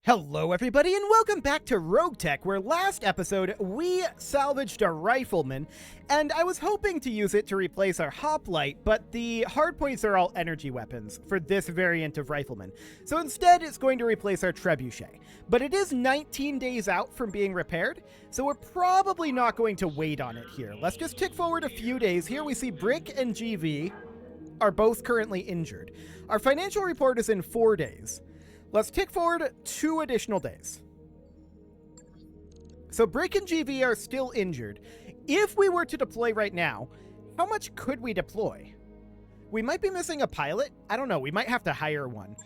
Hello everybody and welcome back to RogueTech, where last episode we salvaged a rifleman, and I was hoping to use it to replace our hoplite, but the hardpoints are all energy weapons for this variant of rifleman. So instead it's going to replace our trebuchet. But it is 19 days out from being repaired, so we're probably not going to wait on it here. Let's just tick forward a few days. Here we see Brick and GV are both currently injured. Our financial report is in 4 days. Let's tick forward 2 additional days. So Brick and GV are still injured. If we were to deploy right now, how much could we deploy? We might be missing a pilot. I don't know. We might have to hire one.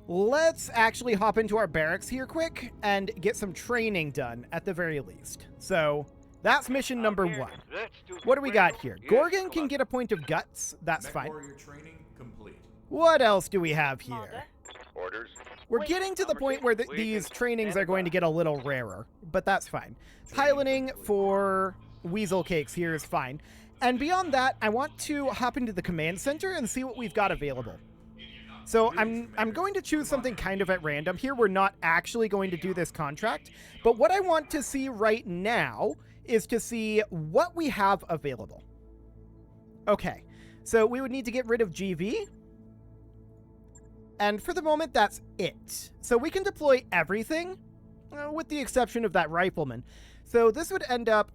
Let's actually hop into our barracks here quick and get some training done at the very least. So that's mission number 1. What do we got here? Gorgon can get a point of guts. That's fine. What else do we have here? Orders. We're getting to the point where these trainings are going to get a little rarer, but that's fine. Piloting for Weasel Cakes here is fine. And beyond that, I want to hop into the command center and see what we've got available. So I'm going to choose something kind of at random. Here we're not actually going to do this contract, but what I want to see right now is to see what we have available. Okay, so we would need to get rid of GV. And for the moment, that's it. So we can deploy everything, with the exception of that rifleman. So this would end up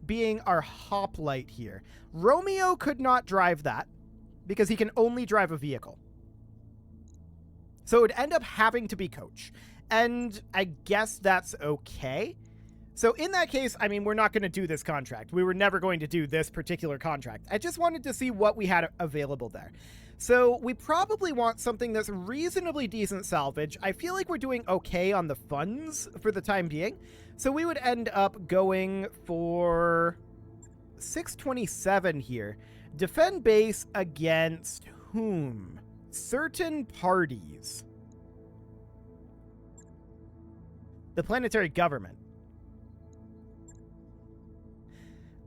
being our hoplite here. Romeo could not drive that, because he can only drive a vehicle. So it would end up having to be coach. And I guess that's okay. So in that case, I mean, we're not going to do this contract. We were never going to do this particular contract. I just wanted to see what we had available there. So we probably want something that's reasonably decent salvage. I feel like we're doing okay on the funds for the time being. So we would end up going for 627 here. Defend base against whom? Certain parties. The planetary government.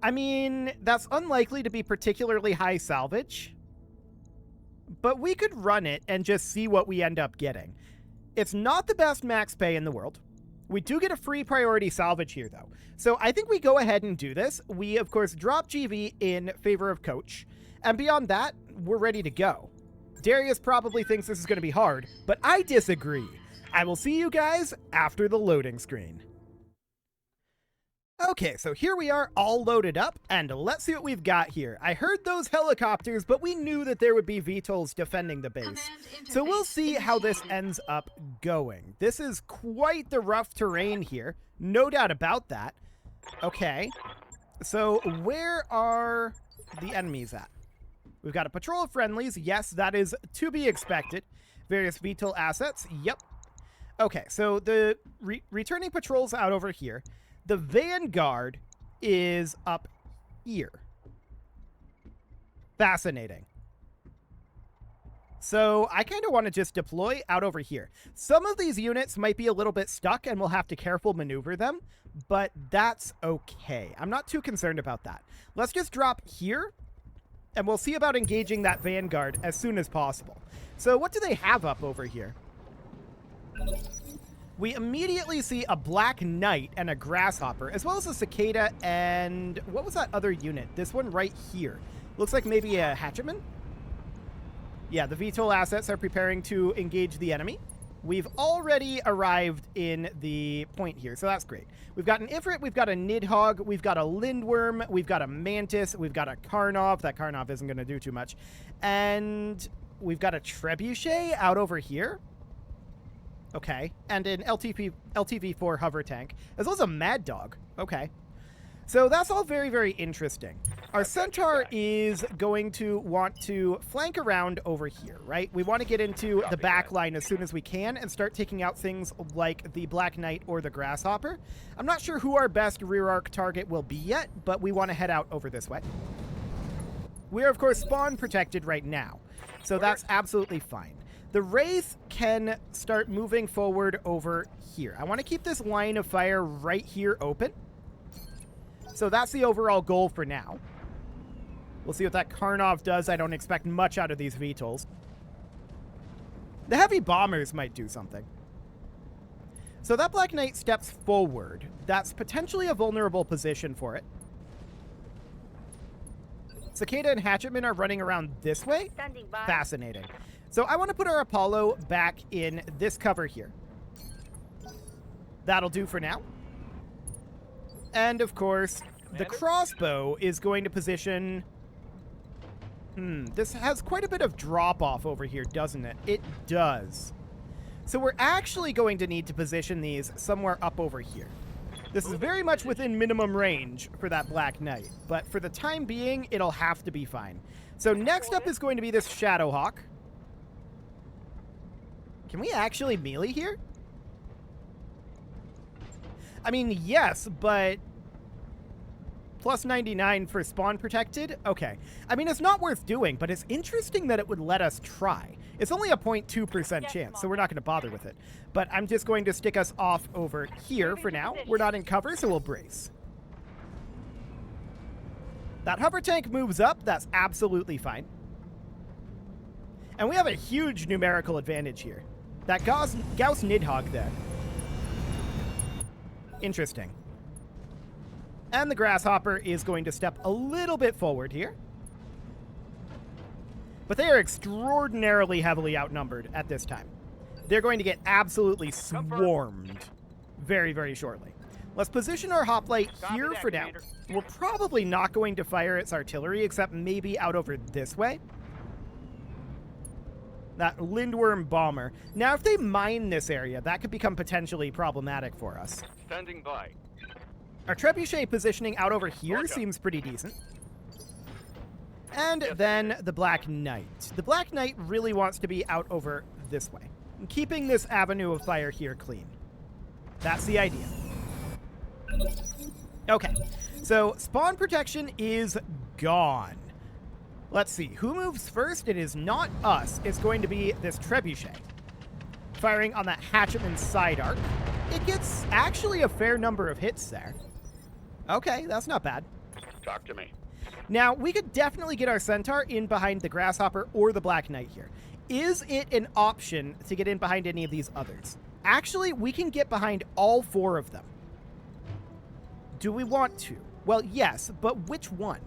I mean, that's unlikely to be particularly high salvage. But we could run it and just see what we end up getting. It's not the best max pay in the world. We do get a free priority salvage here, though. So I think we go ahead and do this. We, of course, drop GV in favor of coach. And beyond that, we're ready to go. Darius probably thinks this is going to be hard, but I disagree. I will see you guys after the loading screen. Okay, so here we are all loaded up, and let's see what we've got here. I heard those helicopters, but we knew that there would be VTOLs defending the base. So we'll see how this ends up going. This is quite the rough terrain here, no doubt about that. Okay, so where are the enemies at? We've got a patrol of friendlies. Yes, that is to be expected. Various VTOL assets. Yep. Okay, so the returning patrols out over here. The Vanguard is up here. Fascinating. So I kind of want to just deploy out over here. Some of these units might be a little bit stuck and we'll have to careful maneuver them, but that's okay. I'm not too concerned about that. Let's just drop here and we'll see about engaging that Vanguard as soon as possible. So what do they have up over here? We immediately see a Black Knight and a Grasshopper, as well as a Cicada and... what was that other unit? This one right here. Looks like maybe a Hatchetman? Yeah, the VTOL assets are preparing to engage the enemy. We've already arrived in the point here, so that's great. We've got an Ifrit, we've got a Nidhogg, we've got a Lindworm, we've got a Mantis, we've got a Karnov. That Karnov isn't going to do too much. And we've got a Trebuchet out over here. Okay, and an LTV-4 hover tank, as well as a Mad Dog. Okay. So that's all very, very interesting. Our Centaur is going to want to flank around over here, right? We want to get into the back line as soon as we can and start taking out things like the Black Knight or the Grasshopper. I'm not sure who our best rear arc target will be yet, but we want to head out over this way. We are, of course, spawn protected right now, so that's absolutely fine. The Wraith can start moving forward over here. I want to keep this line of fire right here open. So that's the overall goal for now. We'll see what that Karnov does. I don't expect much out of these VTOLs. The heavy bombers might do something. So that Black Knight steps forward. That's potentially a vulnerable position for it. Cicada and Hatchetman are running around this way. Standing by. Fascinating. So I want to put our Apollo back in this cover here. That'll do for now. And, of course, the crossbow is going to position... this has quite a bit of drop-off over here, doesn't it? It does. So we're actually going to need to position these somewhere up over here. This is very much within minimum range for that Black Knight, but for the time being, it'll have to be fine. So next up is going to be this Shadowhawk. Can we actually melee here? I mean, yes, but... plus 99 for spawn protected? Okay. I mean, it's not worth doing, but it's interesting that it would let us try. It's only a 0.2% chance, so we're not going to bother with it. But I'm just going to stick us off over here for now. We're not in cover, so we'll brace. That hover tank moves up. That's absolutely fine. And we have a huge numerical advantage here. That Gauss Nidhogg there. Interesting. And the Grasshopper is going to step a little bit forward here. But they are extraordinarily heavily outnumbered at this time. They're going to get absolutely swarmed very, very shortly. Let's position our hoplite here for now. We're probably not going to fire its artillery, except maybe out over this way. That Lindworm Bomber. Now, if they mine this area, that could become potentially problematic for us. Standing by. Our Trebuchet positioning out over here seems pretty decent. And then the Black Knight. The Black Knight really wants to be out over this way, keeping this avenue of fire here clean. That's the idea. Okay, so spawn protection is gone. Let's see, who moves first? It is not us. It's going to be this Trebuchet. Firing on that Hatchetman side arc. It gets actually a fair number of hits there. Okay, that's not bad. Talk to me. Now, we could definitely get our Centaur in behind the Grasshopper or the Black Knight here. Is it an option to get in behind any of these others? Actually, we can get behind all four of them. Do we want to? Well, yes, but which one?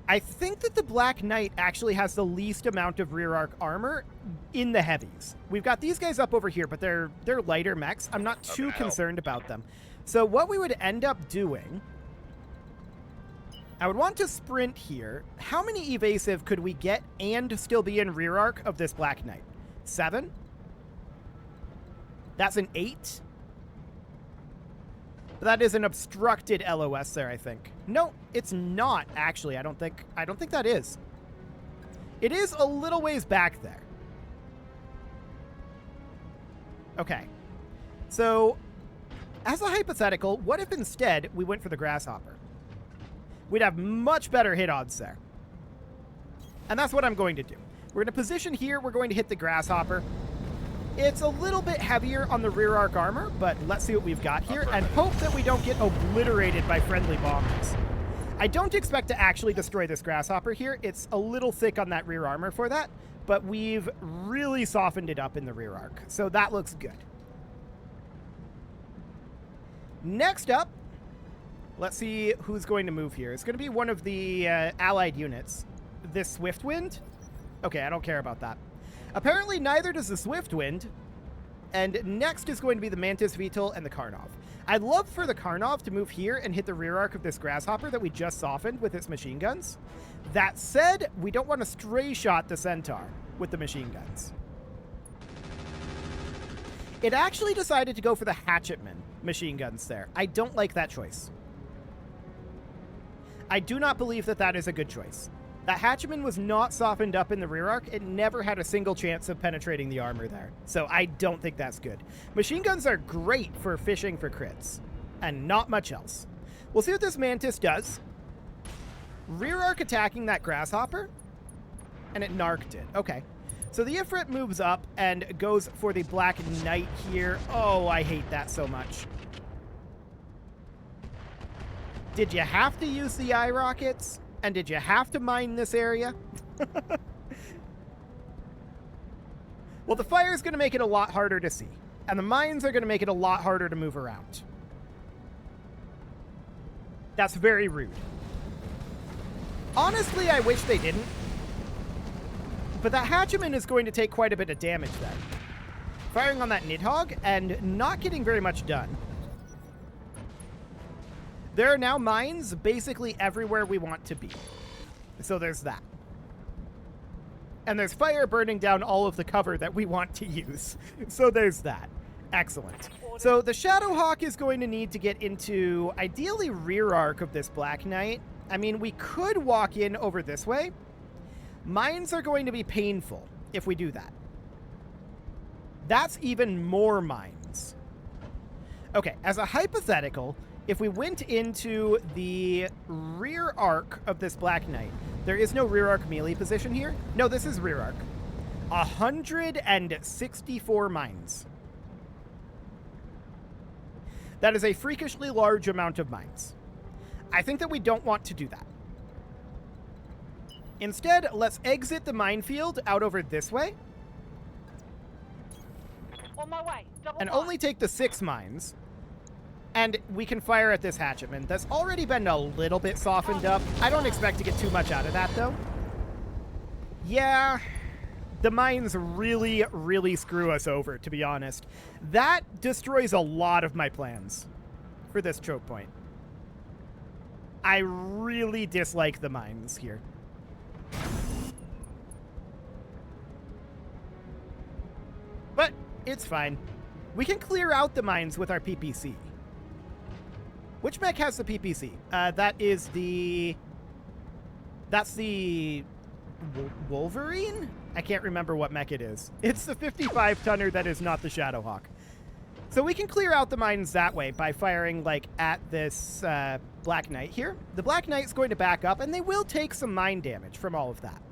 I think that the Black Knight actually has the least amount of rear arc armor in the heavies. We've got these guys up over here, but they're lighter mechs. I'm not too concerned about them. So what we would end up doing, I would want to sprint here. How many evasive could we get and still be in rear arc of this Black Knight? 7? That's an 8? That is an obstructed LOS there, I think. No, it's not, actually. I don't think that is. It is a little ways back there. Okay. So, as a hypothetical, what if instead we went for the Grasshopper? We'd have much better hit odds there. And that's what I'm going to do. We're going to position here. We're going to hit the Grasshopper. It's a little bit heavier on the rear arc armor, but let's see what we've got here and hope that we don't get obliterated by friendly bombers. I don't expect to actually destroy this Grasshopper here. It's a little thick on that rear armor for that, but we've really softened it up in the rear arc, so that looks good. Next up, let's see who's going to move here. It's going to be one of the allied units. This Swiftwind? Okay, I don't care about that. Apparently, neither does the Swiftwind. And next is going to be the Mantis VTOL and the Karnov. I'd love for the Karnov to move here and hit the rear arc of this Grasshopper that we just softened with its machine guns. That said, we don't want to stray shot the Centaur with the machine guns. It actually decided to go for the Hatchetman machine guns there. I don't like that choice. I do not believe that that is a good choice. That Hatchetman was not softened up in the rear arc. It never had a single chance of penetrating the armor there. So I don't think that's good. Machine guns are great for fishing for crits. And not much else. We'll see what this Mantis does. Rear arc attacking that Grasshopper. And it narked it. Okay. So the Ifrit moves up and goes for the Black Knight here. Oh, I hate that so much. Did you have to use the eye rockets? And did you have to mine this area? Well, the fire is going to make it a lot harder to see. And the mines are going to make it a lot harder to move around. That's very rude. Honestly, I wish they didn't. But that Hatcheman is going to take quite a bit of damage then. Firing on that Nidhogg and not getting very much done. There are now mines basically everywhere we want to be. So there's that. And there's fire burning down all of the cover that we want to use. So there's that. Excellent. So the Shadowhawk is going to need to get into, ideally, rear arc of this Black Knight. I mean, we could walk in over this way. Mines are going to be painful if we do that. That's even more mines. Okay, as a hypothetical, if we went into the rear arc of this Black Knight, there is no rear arc melee position here. No, this is rear arc. 164 mines. That is a freakishly large amount of mines. I think that we don't want to do that. Instead, let's exit the minefield out over this way. On my way. And only take the 6 mines. And we can fire at this Hatchetman. That's already been a little bit softened up. I don't expect to get too much out of that, though. Yeah, the mines really, really screw us over, to be honest. That destroys a lot of my plans for this choke point. I really dislike the mines here. But it's fine. We can clear out the mines with our PPC. Which mech has the PPC? That is the... That's the... Wolverine? I can't remember what mech it is. It's the 55-tonner that is not the Shadowhawk. So we can clear out the mines that way by firing, like, at this Black Knight here. The Black Knight's going to back up, and they will take some mine damage from all of that.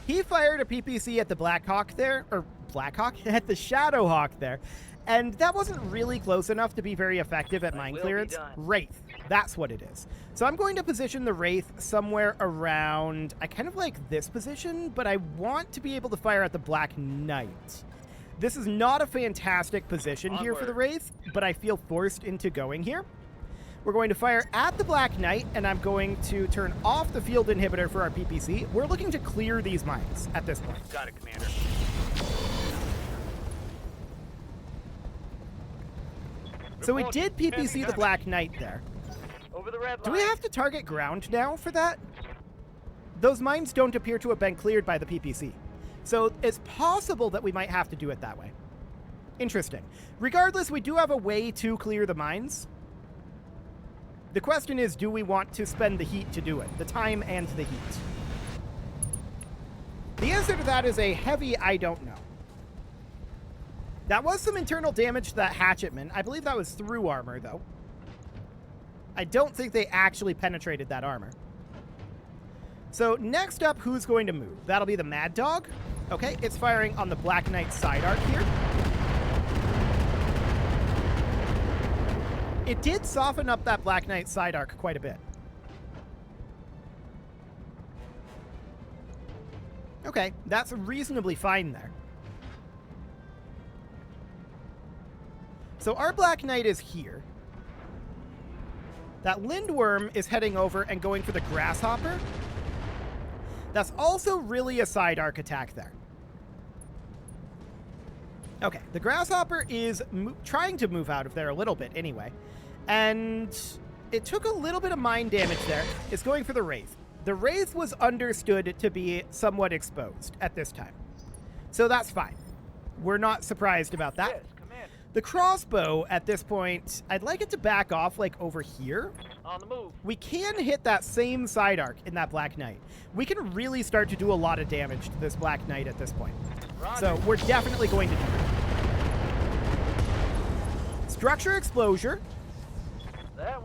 He fired a PPC at the Blackhawk there, or Blackhawk? At the Shadowhawk there. And that wasn't really close enough to be very effective at mine clearance. Wraith. That's what it is. So I'm going to position the Wraith somewhere around... I kind of like this position, but I want to be able to fire at the Black Knight. This is not a fantastic position here for the Wraith, but I feel forced into going here. We're going to fire at the Black Knight, and I'm going to turn off the field inhibitor for our PPC. We're looking to clear these mines at this point. Got it, Commander. So we did PPC the Black Knight there. Over the red line. Do we have to target ground now for that? Those mines don't appear to have been cleared by the PPC. So it's possible that we might have to do it that way. Interesting. Regardless, we do have a way to clear the mines. The question is, do we want to spend the heat to do it? The time and the heat. The answer to that is a heavy I don't know. That was some internal damage to that Hatchetman. I believe that was through armor, though. I don't think they actually penetrated that armor. So next up, who's going to move? That'll be the Mad Dog. Okay, it's firing on the Black Knight side arc here. It did soften up that Black Knight side arc quite a bit. Okay, that's reasonably fine there. So our Black Knight is here. That Lindworm is heading over and going for the Grasshopper. That's also really a side arc attack there. Okay, the Grasshopper is trying to move out of there a little bit anyway. And it took a little bit of mine damage there. It's going for the Wraith. The Wraith was understood to be somewhat exposed at this time. So that's fine. We're not surprised about that. Yes, Commander. The crossbow at this point, I'd like it to back off like over here. On the move. We can hit that same side arc in that Black Knight. We can really start to do a lot of damage to this Black Knight at this point. Roger. So we're definitely going to do it. Structure Explosion.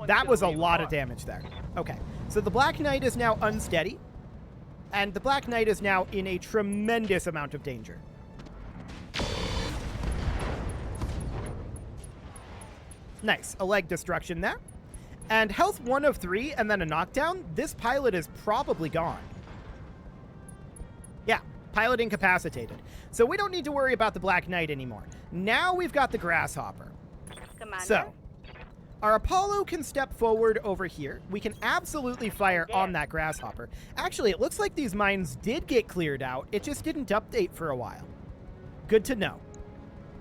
That was a lot of damage there. Okay, so the Black Knight is now unsteady. And the Black Knight is now in a tremendous amount of danger. Nice, a leg destruction there. And health 1 of 3 and then a knockdown. This pilot is probably gone. Yeah, pilot incapacitated. So we don't need to worry about the Black Knight anymore. Now we've got the Grasshopper. Commander? So, our Apollo can step forward over here. We can absolutely fire on that Grasshopper. Actually, it looks like these mines did get cleared out. It just didn't update for a while. Good to know.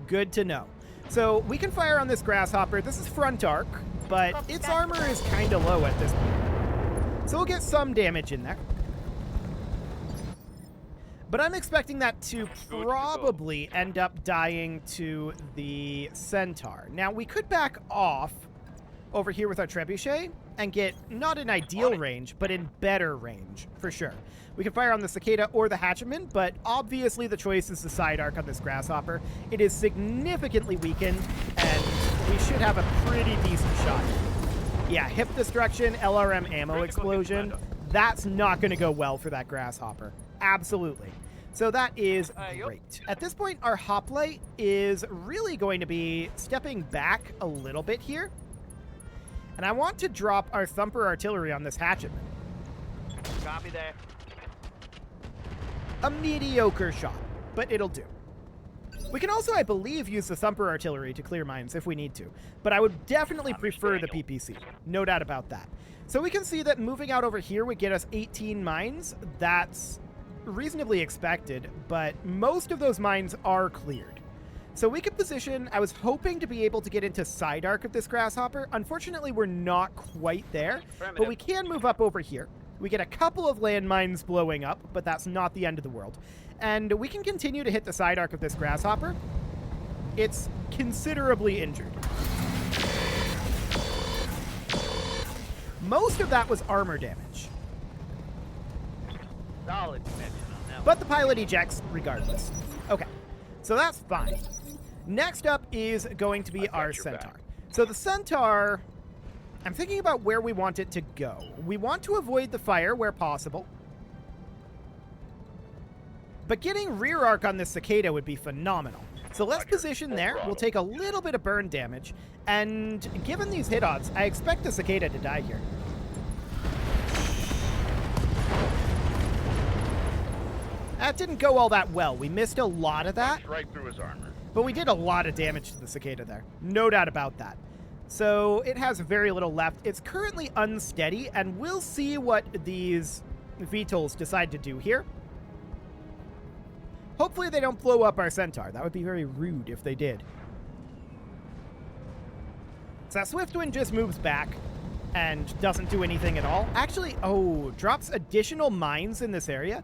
Good to know. So we can fire on this Grasshopper. This is front arc, but its armor is kind of low at this point. So we'll get some damage in there. But I'm expecting that to probably end up dying to the Centaur. Now, we could back off over here with our Trebuchet and get not in ideal range, but in better range, for sure. We can fire on the Cicada or the Hatchman, but obviously the choice is the side arc on this Grasshopper. It is significantly weakened, and we should have a pretty decent shot. Yeah, hip destruction, LRM ammo explosion. That's not going to go well for that Grasshopper. Absolutely. So that is great. At this point, our hoplite is really going to be stepping back a little bit here. And I want to drop our Thumper artillery on this Hatchetman. Copy that. A mediocre shot, but it'll do. We can also, I believe, use the Thumper artillery to clear mines if we need to. But I would definitely prefer the PPC. No doubt about that. So we can see that moving out over here would get us 18 mines. That's reasonably expected, but most of those mines are cleared. So we could position, I was hoping to be able to get into side arc of this Grasshopper. Unfortunately, we're not quite there, but we can move up over here. We get a couple of landmines blowing up, but that's not the end of the world. And we can continue to hit the side arc of this Grasshopper. It's considerably injured. Most of that was armor damage. Solid connection on that one. But the pilot ejects regardless. Okay, so that's fine. Next up is going to be our Centaur. So the Centaur, I'm thinking about where we want it to go. We want to avoid the fire where possible. But getting rear arc on this Cicada would be phenomenal. So let's position there. We'll take a little bit of burn damage. And given these hit odds, I expect the Cicada to die here. That didn't go all that well. We missed a lot of that. Right through his armor. But we did a lot of damage to the Cicada there. No doubt about that. So it has very little left. It's currently unsteady, and we'll see what these VTOLs decide to do here. Hopefully they don't blow up our Centaur. That would be very rude if they did. So that Swiftwind just moves back and doesn't do anything at all. Actually, drops additional mines in this area.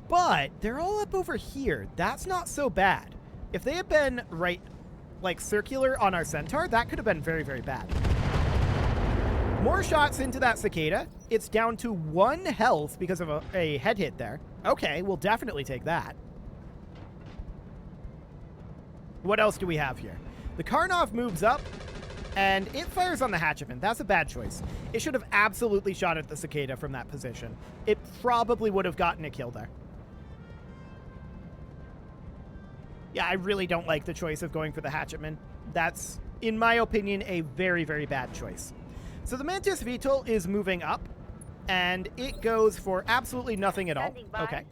But they're all up over here. That's not so bad. If they had been right, like circular on our Centaur, that could have been very, very bad. More shots into that Cicada. It's down to 1 health because of a head hit there. Okay, we'll definitely take that. What else do we have here? The Karnov moves up, and it fires on the Hatchman. That's a bad choice. It should have absolutely shot at the Cicada from that position. It probably would have gotten a kill there. Yeah, I really don't like the choice of going for the Hatchetman. That's, in my opinion, a very, very bad choice. So the Mantis VTOL is moving up, and it goes for absolutely nothing at all. Okay.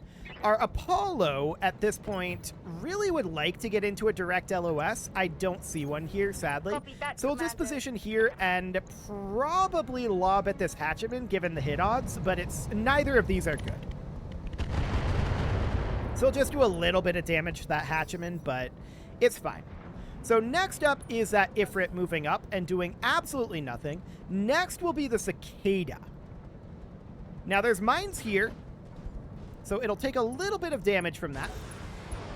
Our Apollo, at this point, really would like to get into a direct LOS. I don't see one here, sadly. So we'll just position here and probably lob at this Hatchetman, given the hit odds, but neither of these are good. So we'll just do a little bit of damage to that Hatchman, but it's fine. So next up is that Ifrit moving up and doing absolutely nothing. Next will be the Cicada. Now there's mines here, so it'll take a little bit of damage from that.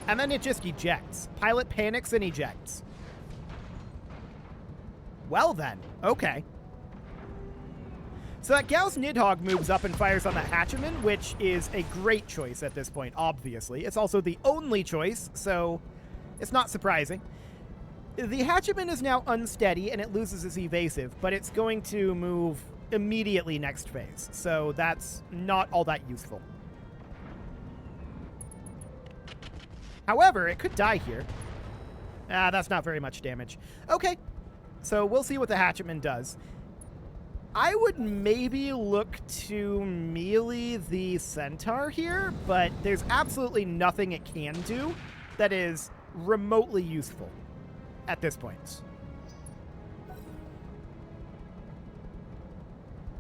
And then it just ejects. Pilot panics and ejects. Well then, okay. So that Gauss Nidhogg moves up and fires on that Hatchman, which is a great choice at this point, obviously. It's also the only choice, so it's not surprising. The Hatchman is now unsteady, and it loses its evasive, but it's going to move immediately next phase, so that's not all that useful. However, it could die here. That's not very much damage. Okay, so we'll see what the Hatchetman does. I would maybe look to melee the centaur here, but there's absolutely nothing it can do that is remotely useful at this point.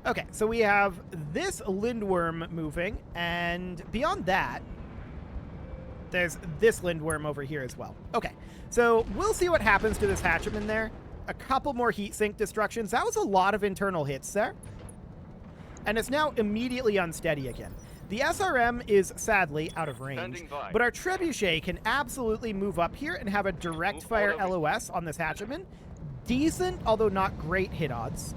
Okay, so we have this lindworm moving, and beyond that, there's this lindworm over here as well. Okay, so we'll see what happens to this hatchman there. A couple more heat sink destructions. That was a lot of internal hits there. And it's now immediately unsteady again. The SRM is sadly out of range, but our trebuchet can absolutely move up here and have a direct fire LOS on this hatchman. Decent, although not great hit odds.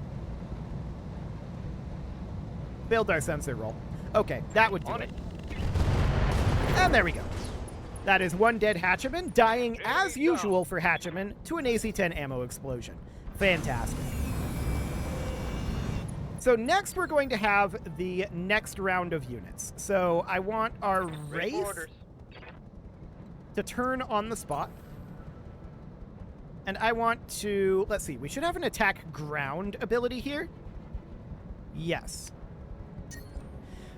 Failed our sensor roll. Okay, that would do it. And there we go. That is one dead hatchman, dying as usual for hatchman to an AC-10 ammo explosion. Fantastic. So next we're going to have the next round of units. So I want our Wraith to turn on the spot. And I want to, let's see, we should have an attack ground ability here. Yes.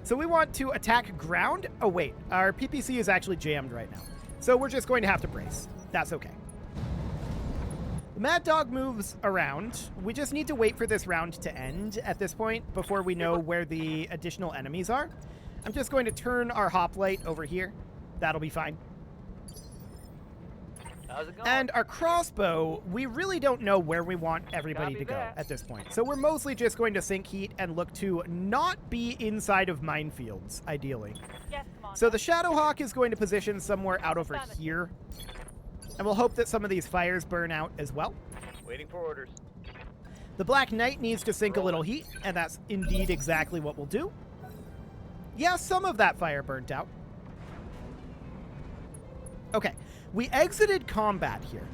So we want to attack ground. Oh, wait. Our PPC is actually jammed right now. So we're just going to have to brace. That's okay. The Mad Dog moves around. We just need to wait for this round to end at this point before we know where the additional enemies are. I'm just going to turn our hoplite over here. That'll be fine. How's it going? And our crossbow, we really don't know where we want everybody to go at this point. So we're mostly just going to sink heat and look to not be inside of minefields, ideally. Yes, Commander. So the Shadowhawk is going to position somewhere out over here. And we'll hope that some of these fires burn out as well. Waiting for orders. The Black Knight needs to sink a little heat, and that's indeed exactly what we'll do. Yeah, some of that fire burnt out. Okay. We exited combat here.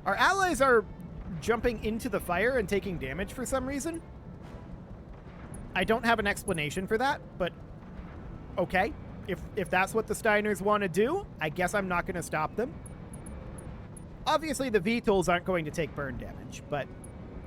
Our allies are jumping into the fire and taking damage for some reason. I don't have an explanation for that, but okay. If that's what the Steiners want to do, I guess I'm not going to stop them. Obviously, the VTOLs aren't going to take burn damage, but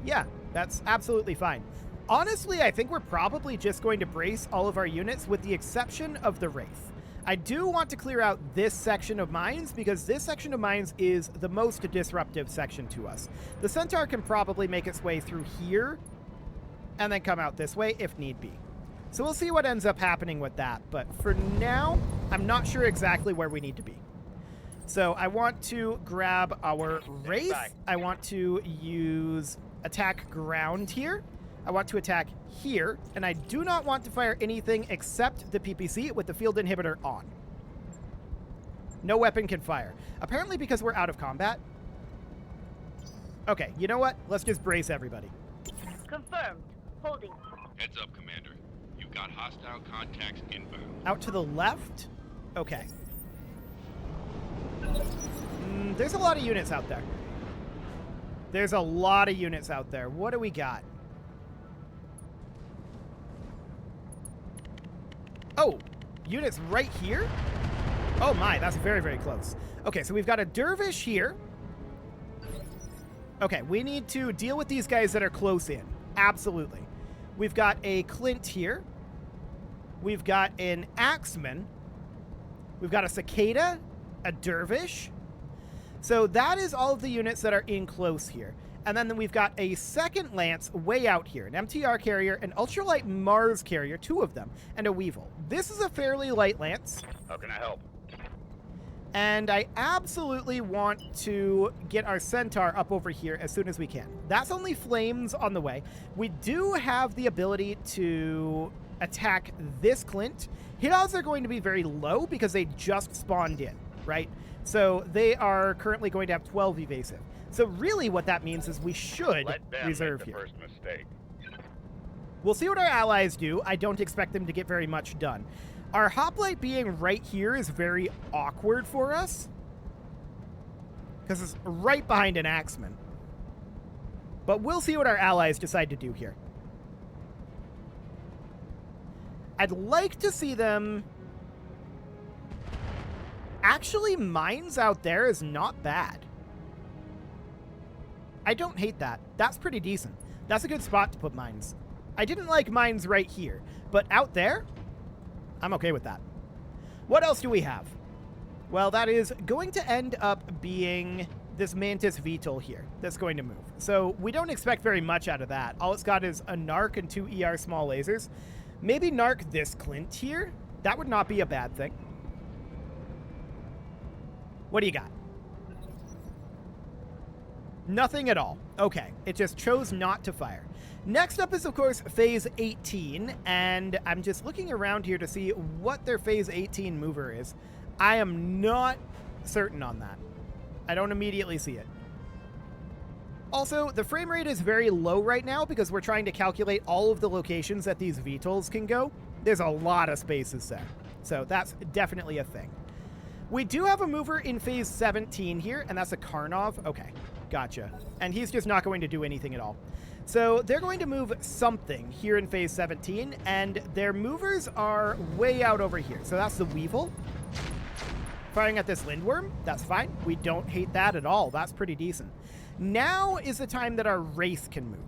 yeah, that's absolutely fine. Honestly, I think we're probably just going to brace all of our units with the exception of the Wraith. I do want to clear out this section of mines because this section of mines is the most disruptive section to us. The Centaur can probably make its way through here and then come out this way if need be. So we'll see what ends up happening with that. But for now, I'm not sure exactly where we need to be. So I want to grab our Wraith. I want to use attack ground here. I want to attack here, and I do not want to fire anything except the PPC with the field inhibitor on. No weapon can fire. Apparently because we're out of combat. Okay, you know what? Let's just brace everybody. Confirmed. Holding. Heads up, Commander. You've got hostile contacts inbound. Out to the left? Okay. There's a lot of units out there. There's a lot of units out there. What do we got? Oh, units right here? Oh my, that's very, very close. Okay, so we've got a dervish here. Okay, we need to deal with these guys that are close in. Absolutely. We've got a Clint here. We've got an Axeman. We've got a Cicada, a dervish. So that is all of the units that are in close here. And then we've got a second Lance way out here, an MTR carrier, an ultralight Mars carrier, 2 of them, and a Weevil. This is a fairly light Lance. How can I help? And I absolutely want to get our Centaur up over here as soon as we can. That's only flames on the way. We do have the ability to attack this Clint. Hit odds are going to be very low because they just spawned in, right? So they are currently going to have 12 evasive. So really what that means is we should reserve here. First mistake. We'll see what our allies do. I don't expect them to get very much done. Our hoplite being right here is very awkward for us because it's right behind an Axeman. But we'll see what our allies decide to do here. I'd like to see them... Actually, mines out there is not bad. I don't hate that. That's pretty decent. That's a good spot to put mines. I didn't like mines right here, but out there, I'm okay with that. What else do we have? Well, that is going to end up being this Mantis VTOL here that's going to move. So we don't expect very much out of that. All it's got is a narc and 2 ER small lasers. Maybe narc this Clint here. That would not be a bad thing. What do you got? Nothing at all. Okay, it just chose not to fire. Next up is, of course, Phase 18, and I'm just looking around here to see what their Phase 18 mover is. I am not certain on that. I don't immediately see it. Also, the frame rate is very low right now because we're trying to calculate all of the locations that these VTOLs can go. There's a lot of spaces there, so that's definitely a thing. We do have a mover in Phase 17 here, and that's a Karnov. Okay, gotcha. And he's just not going to do anything at all. So they're going to move something here in Phase 17, and their movers are way out over here. So that's the Weevil. Firing at this Lindworm, that's fine. We don't hate that at all. That's pretty decent. Now is the time that our Wraith can move.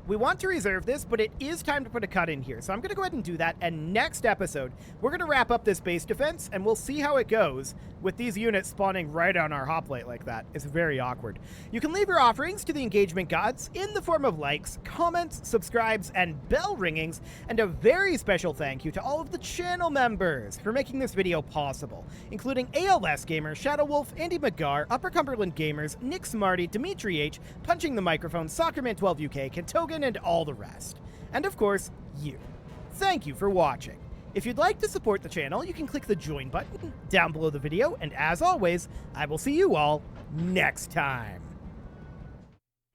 We want to reserve this, but it is time to put a cut in here. So I'm going to go ahead and do that. And next episode, we're going to wrap up this base defense, and we'll see how it goes with these units spawning right on our hoplite like that. It's very awkward. You can leave your offerings to the engagement gods in the form of likes, comments, subscribes, and bell ringings. And a very special thank you to all of the channel members for making this video possible, including ALS Gamer, Shadow Wolf, Andy McGar, Upper Cumberland Gamers, Nick Smarty, Dimitri H, Punching the Microphone, Soccerman12 UK, Kentogan, and all the rest. And of course, you. Thank you for watching. If you'd like to support the channel, you can click the join button down below the video, and as always, I will see you all next time.